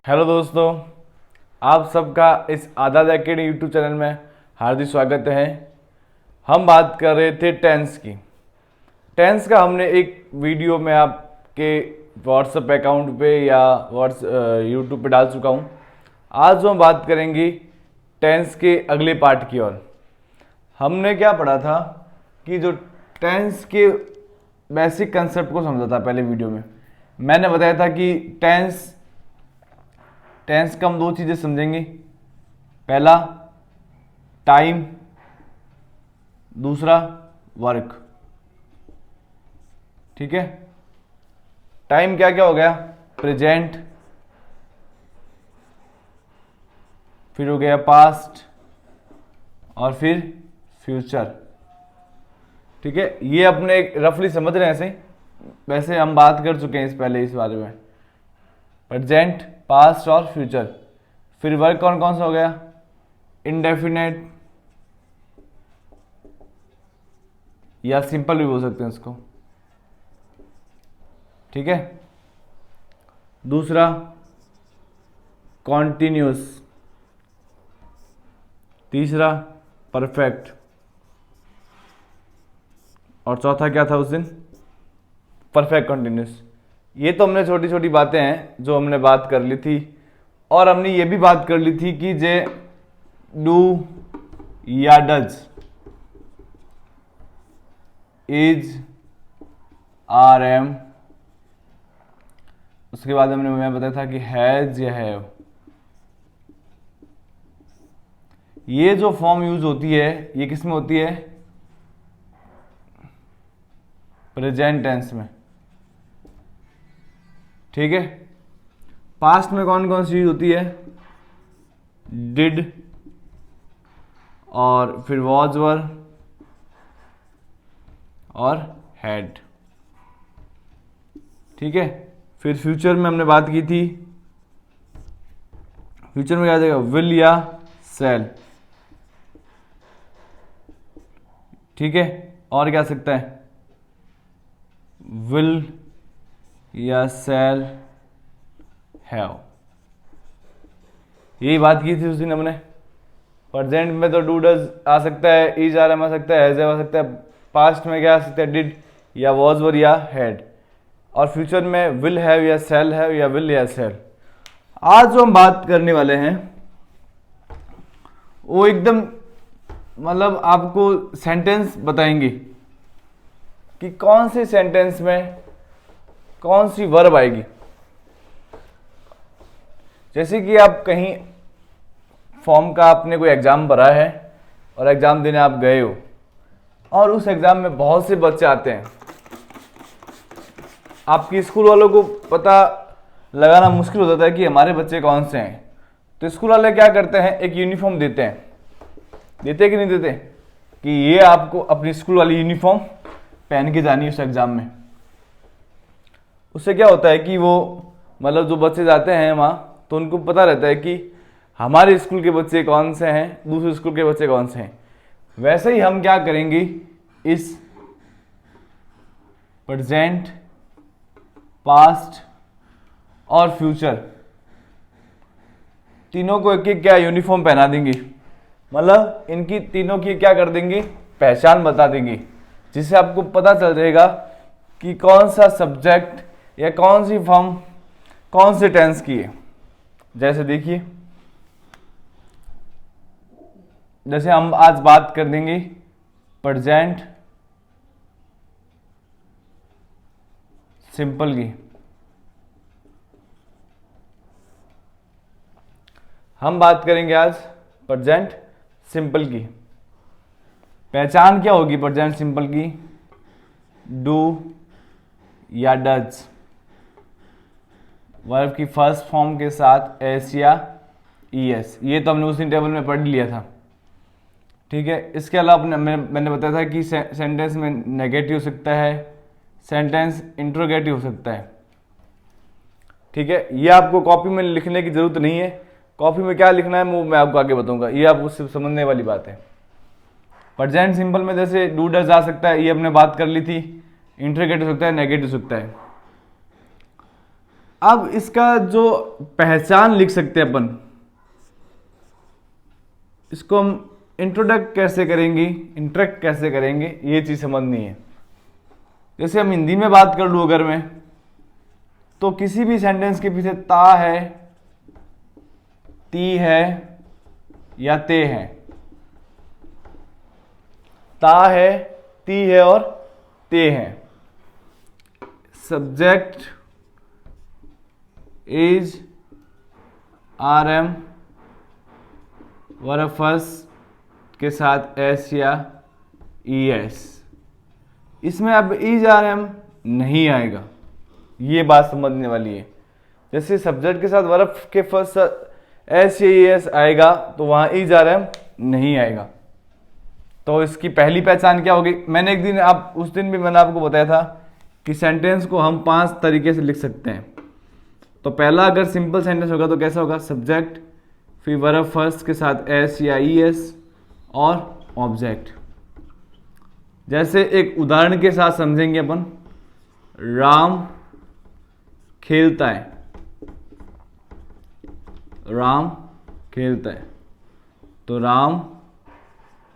Hello दोस्तों, आप सबका इस आज़ाद एकेडमी यूट्यूब चैनल में हार्दिक स्वागत है। हम बात कर रहे थे टेंस की। टेंस का हमने एक वीडियो में आपके व्हाट्सएप अकाउंट पे या यूट्यूब पे डाल चुका हूँ। आज हम बात करेंगे टेंस के अगले पार्ट की ओर। हमने क्या पढ़ा था कि जो टेंस के बेसिक कंसेप्ट को समझा था। पहले वीडियो में मैंने बताया था कि टेंस का हम दो चीजें समझेंगे। पहला टाइम, दूसरा वर्क। ठीक है। टाइम क्या क्या हो गया? प्रेजेंट, फिर हो गया पास्ट और फिर फ्यूचर। ठीक है, ये अपने रफली समझ रहे हैं ऐसे। वैसे हम बात कर चुके हैं इस पहले इस बारे में। प्रेजेंट, पास्ट और फ्यूचर। फिर वर्क कौन कौन सा हो गया? इंडेफिनेट या सिंपल भी बोल सकते हैं इसको। ठीक है। दूसरा कॉन्टिन्यूस, तीसरा परफेक्ट और चौथा क्या था उस दिन? Perfect continuous. ये तो हमने छोटी छोटी बातें हैं जो हमने बात कर ली थी। और हमने ये भी बात कर ली थी कि जे डू या डज, इज, आर, एम। उसके बाद मैं बताया था कि हैज या हैव। ये जो फॉर्म यूज होती है ये किस में होती है? प्रेजेंट टेंस में। ठीक है। पास्ट में कौन कौन सी चीज होती है? डिड और फिर वॉज, वर और हैड। ठीक है। फिर फ्यूचर में हमने बात की थी। फ्यूचर में क्या आ जाएगा? विल या सेल। ठीक है। और क्या आ सकता है? विल या सेल हैव। यही बात की थी उस दिन हमने। प्रेजेंट में तो डू डज आ सकता है, इज, आर, एम आ सकता है, हैज, हैव आ सकता है। पास्ट में क्या आ सकता है? डिड या वॉज, वर या हैड। और फ्यूचर में विल हैव या सेल हैव या विल या सेल। आज जो हम बात करने वाले हैं वो एकदम मतलब आपको सेंटेंस बताएंगे कि कौन से सेंटेंस में कौन सी वर्ब आएगी। जैसे कि आप कहीं फॉर्म का आपने कोई एग्जाम भरा है और एग्जाम देने आप गए हो और उस एग्जाम में बहुत से बच्चे आते हैं। आपकी स्कूल वालों को पता लगाना मुश्किल हो जाता है कि हमारे बच्चे कौन से हैं। तो स्कूल वाले क्या करते हैं? एक यूनिफॉर्म देते हैं। देते कि नहीं देते? कि ये आपको अपनी स्कूल वाली यूनिफॉर्म पहन के जानी है उस एग्जाम में। उससे क्या होता है कि वो मतलब जो बच्चे जाते हैं वहाँ तो उनको पता रहता है कि हमारे स्कूल के बच्चे कौन से हैं, दूसरे स्कूल के बच्चे कौन से हैं। वैसे ही हम क्या करेंगे, इस प्रेजेंट, पास्ट और फ्यूचर तीनों को एक एक क्या यूनिफॉर्म पहना देंगे। मतलब इनकी तीनों की क्या कर देंगे? पहचान बता देंगे, जिससे आपको पता चल जाएगा कि कौन सा सब्जेक्ट या कौन सी फॉर्म कौन से टेंस की है। जैसे देखिए, जैसे हम आज बात कर देंगे प्रेजेंट सिंपल की। हम बात करेंगे आज प्रेजेंट सिंपल की। पहचान क्या होगी प्रेजेंट सिंपल की? डू या डज, वर्ब की फर्स्ट फॉर्म के साथ एस या ईएस। ये तो हमने उस दिन टेबल में पढ़ लिया था। ठीक है। इसके अलावा मैंने बताया था कि सेंटेंस में नेगेटिव हो सकता है, सेंटेंस इंट्रोगेटिव हो सकता है। ठीक है। ये आपको कॉपी में लिखने की जरूरत नहीं है। कॉपी में क्या लिखना है वो मैं आपको आगे बताऊंगा। ये आपको सिर्फ समझने वाली बात है। प्रेजेंट सिंपल में जैसे डू डज आ सकता है, ये हमने बात कर ली थी। इंट्रोगेटिव हो सकता है, नेगेटिव हो सकता है। अब इसका जो पहचान लिख सकते हैं अपन, इसको हम इंट्रोडक्ट कैसे करेंगे, इंटरेक्ट कैसे करेंगे, ये चीज समझनी है। जैसे हम हिंदी में बात कर लूं अगर मैं, तो किसी भी सेंटेंस के पीछे ता है, ती है या ते है, ता है, ती है और ते है। Subject is are am, verb first के साथ एस या ई एस। इसमें अब इज आर एम नहीं आएगा, ये बात समझने वाली है। जैसे सब्जेक्ट के साथ वर्ब के फर्स्ट एस या ई एस आएगा तो वहां इज आर एम नहीं आएगा। तो इसकी पहली पहचान क्या होगी? मैंने एक दिन उस दिन भी मैंने आपको बताया था कि सेंटेंस को हम 5 तरीके से लिख सकते हैं। तो पहला अगर सिंपल सेंटेंस होगा तो कैसा होगा? सब्जेक्ट, फिर वर्ब फर्स्ट के साथ एस या ई एस और ऑब्जेक्ट। जैसे एक उदाहरण के साथ समझेंगे अपन, राम खेलता है, राम खेलता है, तो राम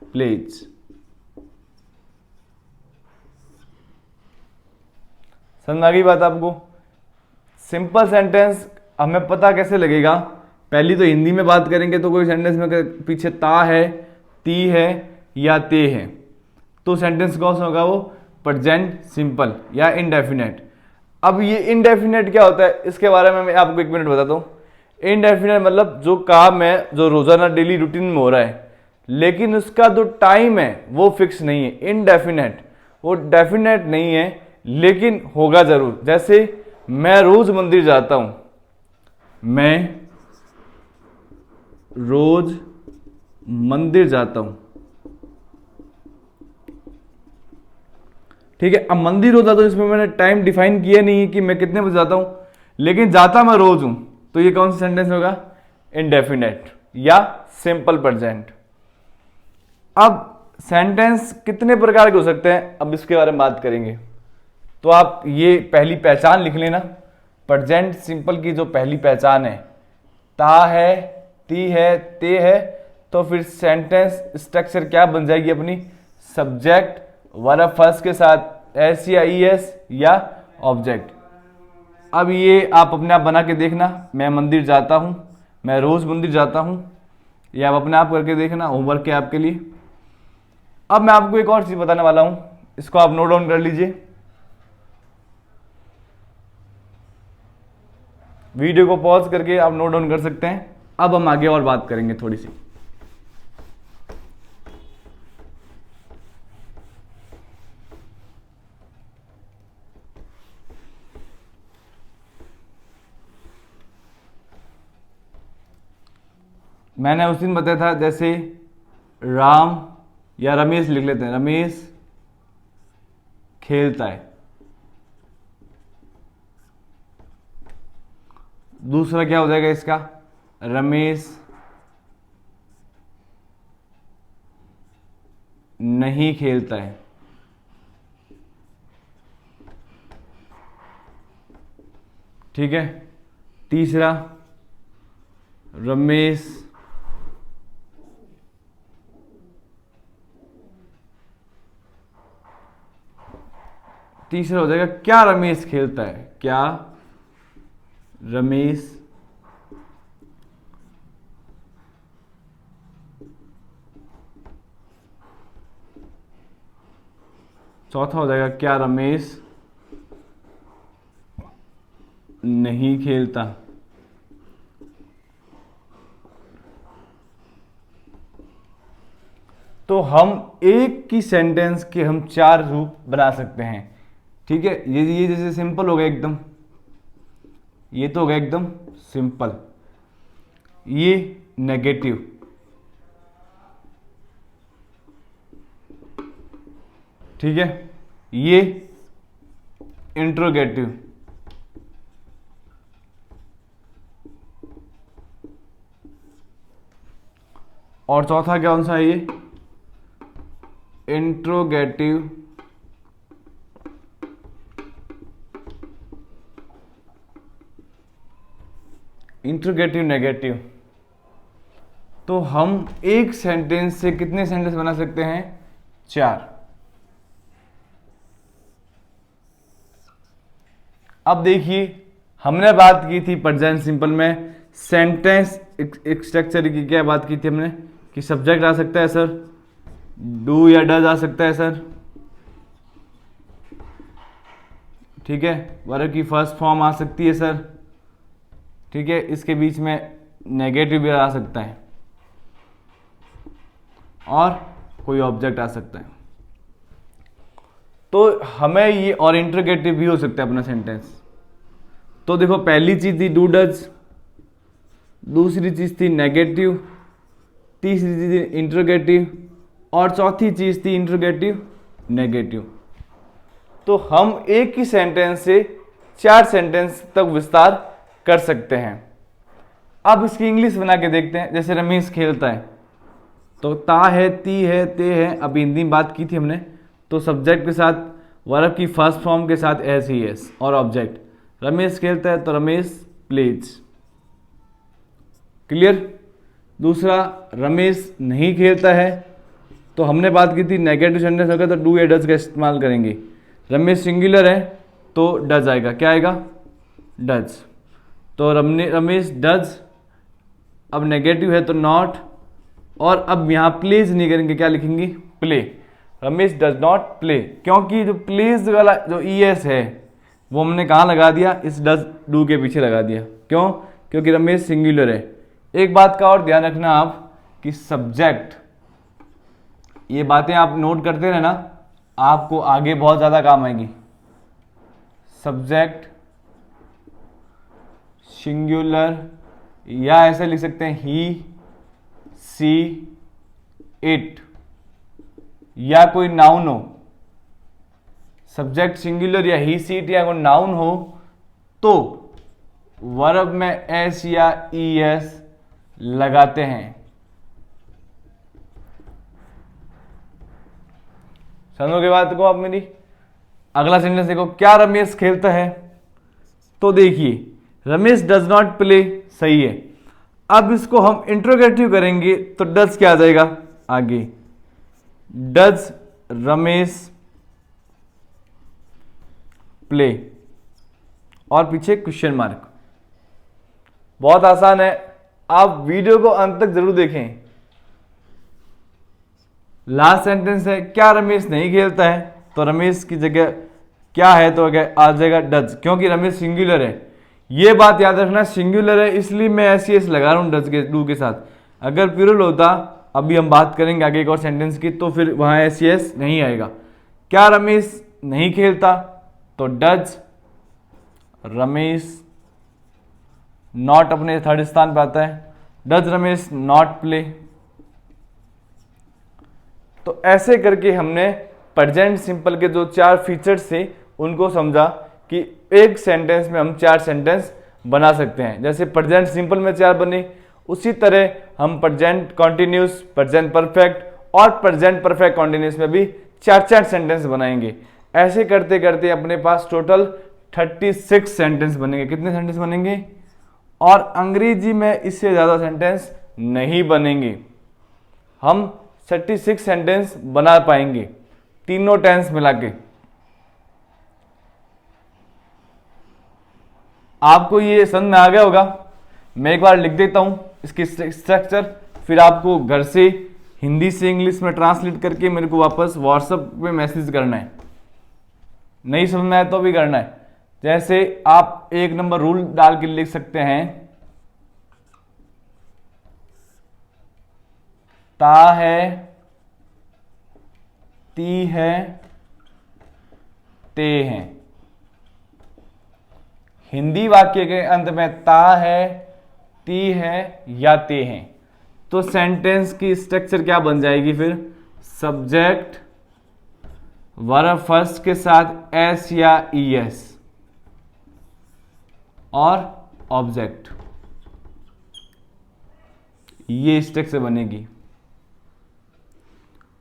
प्लेज। समझ आ गई बात आपको? सिंपल सेंटेंस हमें पता कैसे लगेगा? पहली तो हिंदी में बात करेंगे तो कोई सेंटेंस में पीछे ता है, ती है या ते है, तो सेंटेंस कौन सा होगा? वो प्रेजेंट सिंपल या इनडेफिनेट। अब ये इनडेफिनेट क्या होता है, इसके बारे में मैं आपको 1 मिनट बताता हूँ। इनडेफिनेट मतलब जो काम है, जो रोजाना डेली रूटीन में हो रहा है, लेकिन उसका जो टाइम है वो फिक्स नहीं है। इनडेफिनेट, वो डेफिनेट नहीं है लेकिन होगा जरूर। जैसे मैं रोज मंदिर जाता हूं, मैं रोज मंदिर जाता हूं, ठीक है। अब मंदिर होता तो इसमें मैंने टाइम डिफाइन किया नहीं है कि मैं कितने बजे जाता हूं, लेकिन जाता मैं रोज हूं, तो ये कौन सा सेंटेंस होगा? इनडेफिनेट या सिंपल प्रेजेंट। अब सेंटेंस कितने प्रकार के हो सकते हैं, अब इसके बारे में बात करेंगे। तो आप ये पहली पहचान लिख लेना, प्रेजेंट सिंपल की जो पहली पहचान है, ता है, ती है, ते है, तो फिर सेंटेंस स्ट्रक्चर क्या बन जाएगी अपनी? सब्जेक्ट, वर्ब फर्स्ट के साथ एस या ई एस या ऑब्जेक्ट। अब ये आप अपने आप बना के देखना, मैं मंदिर जाता हूं, मैं रोज मंदिर जाता हूं, ये आप अपने आप करके देखना, होमवर्क है आपके लिए। अब मैं आपको एक और चीज बताने वाला हूं, इसको आप नोट डाउन कर लीजिए, वीडियो को पॉज करके आप नोट डाउन कर सकते हैं। अब हम आगे और बात करेंगे थोड़ी सी। मैंने उस दिन बताया था, जैसे राम या रमेश लिख लेते हैं, रमेश खेलता है। दूसरा क्या हो जाएगा इसका? रमेश नहीं खेलता है। ठीक है। तीसरा, रमेश तीसरा हो जाएगा, क्या रमेश खेलता है? क्या रमेश चौथा हो जाएगा, क्या रमेश नहीं खेलता। तो हम एक की सेंटेंस के हम 4 रूप बना सकते हैं। ठीक है, ये जैसे सिंपल हो गया एकदम, ये तो हो गया एकदम सिंपल। ये नेगेटिव, ठीक है। ये इंट्रोगेटिव, और चौथा कौन सा है? ये इंट्रोगेटिव इंट्रोगेटिव नेगेटिव, तो हम एक सेंटेंस से कितने सेंटेंस बना सकते हैं? 4। अब देखिए, हमने बात की थी प्रेजेंट सिंपल में सेंटेंस स्ट्रक्चर की, क्या बात की थी हमने कि सब्जेक्ट आ सकता है सर, डू या डज आ सकता है सर, ठीक है, वर्ब की फर्स्ट फॉर्म आ सकती है सर, ठीक है, इसके बीच में नेगेटिव भी आ सकता है और कोई ऑब्जेक्ट आ सकता है। तो हमें ये और इंट्रोगेटिव भी हो सकता है अपना सेंटेंस। तो देखो, पहली चीज थी डू डज, दूसरी चीज थी नेगेटिव, तीसरी चीज थी इंट्रोगेटिव और चौथी चीज थी इंट्रोगेटिव नेगेटिव। तो हम एक ही सेंटेंस से 4 सेंटेंस तक विस्तार कर सकते हैं। अब इसकी इंग्लिश बना के देखते हैं। जैसे रमेश खेलता है, तो ता है, ती है, ते है, अभी हिंदी में बात की थी हमने, तो सब्जेक्ट के साथ वर्ब की फर्स्ट फॉर्म के साथ एस ही एस और ऑब्जेक्ट। रमेश खेलता है तो रमेश प्लेज, क्लियर। दूसरा, रमेश नहीं खेलता है, तो हमने बात की थी नेगेटिव सेंटेंस होगा तो डू या डज का इस्तेमाल करेंगे। रमेश सिंगुलर है तो डज आएगा, क्या आएगा? डज। तो रमेश डज, अब नेगेटिव है तो नॉट, और अब यहाँ प्लेज नहीं करेंगे, क्या लिखेंगे? Play. Ramesh does not play, क्योंकि जो प्लेज वाला जो ईएस है वो हमने कहाँ लगा दिया? इस डज डू के पीछे लगा दिया। क्यों? क्योंकि रमेश सिंगुलर है। एक बात का और ध्यान रखना आप कि सब्जेक्ट, ये बातें आप नोट करते रहना, आपको आगे बहुत ज़्यादा काम आएगी। सब्जेक्ट सिंगुलर, या ऐसे लिख सकते हैं ही, सी, इट, या कोई नाउन हो, सब्जेक्ट सिंगुलर या ही, सी, इट या कोई नाउन हो तो वर्ब में एस या ई एस लगाते हैं। समझोगे बात को आप मेरी? अगला सेंटेंस देखो, क्या रमेश खेलता है? तो देखिए, रमेश डज नॉट प्ले, सही है। अब इसको हम इंट्रोगेटिव करेंगे तो डज क्या आ जाएगा आगे? डज रमेश प्ले, और पीछे क्वेश्चन मार्क। बहुत आसान है, आप वीडियो को अंत तक जरूर देखें। लास्ट सेंटेंस है, क्या रमेश नहीं खेलता है? तो रमेश की जगह क्या है तो आ जाएगा डज, क्योंकि रमेश सिंगुलर है। ये बात याद रखना, सिंगुलर है इसलिए मैं ऐसी एस लगा रहा हूं डज के डू के साथ। अगर प्लूरल होता, अभी हम बात करेंगे आगे एक और सेंटेंस की, तो फिर वहां ऐसी एस नहीं आएगा। क्या रमेश नहीं खेलता? तो डज रमेश, नॉट अपने थर्ड स्थान पर आता है, डज रमेश नॉट प्ले। तो ऐसे करके हमने प्रेजेंट सिंपल के जो 4 फीचर्स थे उनको समझा कि एक सेंटेंस में हम 4 सेंटेंस बना सकते हैं। जैसे प्रेजेंट सिंपल में 4 बने, उसी तरह हम प्रेजेंट कॉन्टिन्यूस, प्रेजेंट परफेक्ट और प्रेजेंट परफेक्ट कॉन्टिन्यूस में भी 4-4 सेंटेंस बनाएंगे। ऐसे करते करते अपने पास टोटल 36 सेंटेंस बनेंगे। कितने सेंटेंस बनेंगे? और अंग्रेजी में इससे ज़्यादा सेंटेंस नहीं बनेंगे। हम 36 सेंटेंस बना पाएंगे तीनों टेंस मिला के। आपको ये समझ में आ गया होगा। मैं एक बार लिख देता हूं इसकी स्ट्रक्चर, फिर आपको घर से हिंदी से इंग्लिश में ट्रांसलेट करके मेरे को वापस व्हाट्सएप पे मैसेज करना है। नहीं समझ में आया तो भी करना है। जैसे आप 1 नंबर रूल डाल के लिख सकते हैं, ता है, ती है, ते हैं। हिंदी वाक्य के अंत में ता है, ती है या ते हैं, तो सेंटेंस की स्ट्रक्चर क्या बन जाएगी फिर? सब्जेक्ट वर्ब फर्स्ट के साथ एस या ई एस और ऑब्जेक्ट, ये स्ट्रक्चर बनेगी।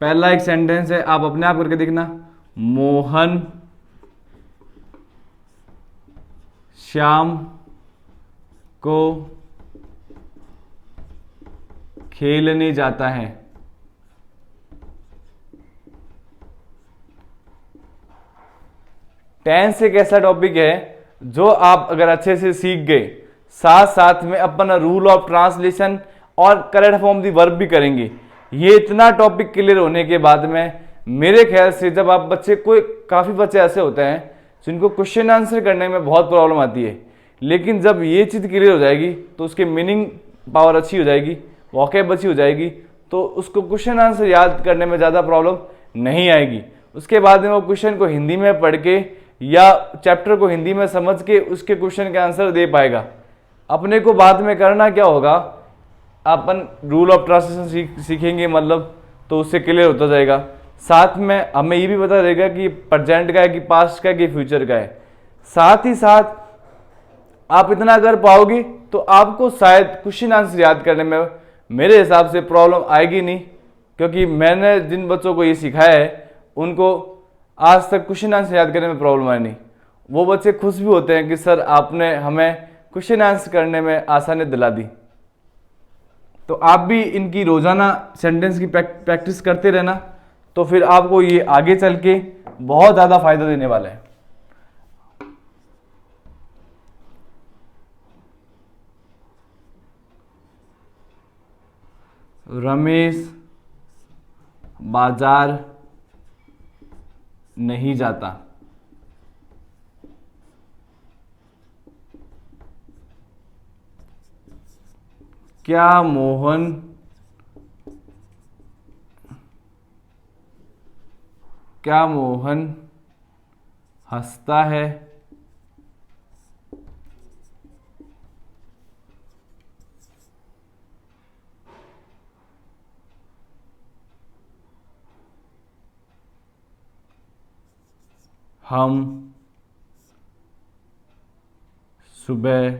पहला एक सेंटेंस है, आप अपने आप करके देखना। मोहन श्याम को खेलने जाता है। टेंस एक ऐसा टॉपिक है जो आप अगर अच्छे से सीख गए, साथ साथ में अपना रूल ऑफ ट्रांसलेशन और करेक्ट फॉर्म दी वर्ब भी करेंगे। ये इतना टॉपिक क्लियर होने के बाद में मेरे ख्याल से जब आप बच्चे कोई काफ़ी बच्चे ऐसे होते हैं जिनको क्वेश्चन आंसर करने में बहुत प्रॉब्लम आती है, लेकिन जब ये चीज़ क्लियर हो जाएगी तो उसके मीनिंग पावर अच्छी हो जाएगी, वॉकेब अच्छी हो जाएगी, तो उसको क्वेश्चन आंसर याद करने में ज़्यादा प्रॉब्लम नहीं आएगी। उसके बाद में वो क्वेश्चन को हिंदी में पढ़ के या चैप्टर को हिंदी में समझ के उसके क्वेश्चन के आंसर दे पाएगा। अपने को बाद में करना क्या होगा, अपन रूल ऑफ ट्रांसलेशन सीखेंगे, मतलब तो उससे क्लियर होता जाएगा। साथ में हमें ये भी पता रहेगा कि प्रेजेंट का है कि पास्ट का है कि फ्यूचर का है। साथ ही साथ आप इतना कर पाओगे तो आपको शायद क्वेश्चन आंसर याद करने में मेरे हिसाब से प्रॉब्लम आएगी नहीं, क्योंकि मैंने जिन बच्चों को ये सिखाया है उनको आज तक क्वेश्चन आंसर याद करने में प्रॉब्लम आई नहीं। वो बच्चे खुश भी होते हैं कि सर आपने हमें क्वेश्चन आंसर करने में आसानी दिला दी। तो आप भी इनकी रोजाना सेंटेंस की प्रैक्टिस करते रहना, तो फिर आपको ये आगे चल के बहुत ज़्यादा फायदा देने वाला है। रमेश बाजार नहीं जाता। क्या मोहन हंसता है? हम सुबह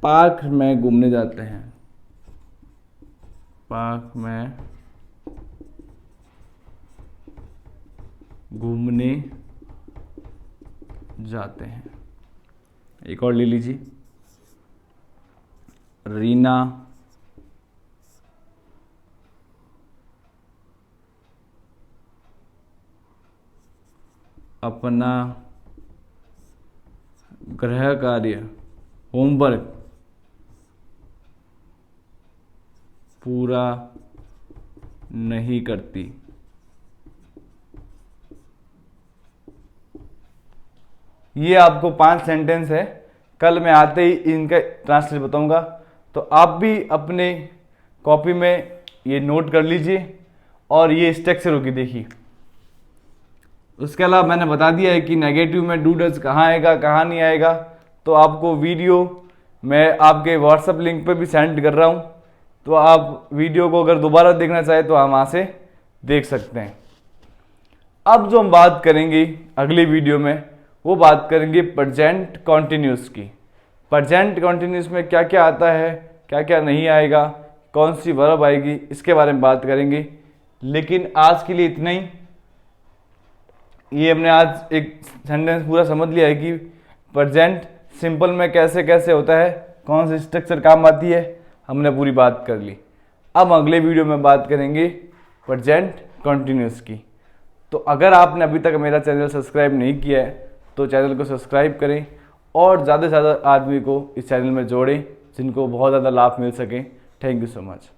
पार्क में घूमने जाते हैं। पार्क में घूमने जाते हैं। एक और ले लीजिए। रीना अपना गृह कार्य होमवर्क पूरा नहीं करती। ये आपको 5 सेंटेंस है, कल मैं आते ही इनका ट्रांसलेट बताऊंगा, तो आप भी अपने कॉपी में ये नोट कर लीजिए और ये स्ट्रक्चर होगी देखिए। उसके अलावा मैंने बता दिया है कि नेगेटिव में डू डज कहाँ आएगा कहाँ नहीं आएगा, तो आपको वीडियो मैं आपके व्हाट्सएप लिंक पे भी सेंड कर रहा हूँ, तो आप वीडियो को अगर दोबारा देखना चाहे तो हम वहाँ से देख सकते हैं। अब जो हम बात करेंगे अगली वीडियो में, वो बात करेंगे प्रेजेंट कॉन्टिन्यूस की। प्रेजेंट कॉन्टिन्यूस में क्या क्या आता है, क्या क्या नहीं आएगा, कौन सी वर्ब आएगी, इसके बारे में बात करेंगे। लेकिन आज के लिए इतना ही। ये हमने आज एक सेंटेंस पूरा समझ लिया है कि प्रेजेंट सिंपल में कैसे कैसे होता है, कौन सी स्ट्रक्चर काम आती है, हमने पूरी बात कर ली। अब अगले वीडियो में बात करेंगे प्रेजेंट कॉन्टिन्यूस की। तो अगर आपने अभी तक मेरा चैनल सब्सक्राइब नहीं किया है तो चैनल को सब्सक्राइब करें और ज़्यादा से ज़्यादा आदमी को इस चैनल में जोड़ें जिनको बहुत ज़्यादा लाभ मिल सके। Thank you so much.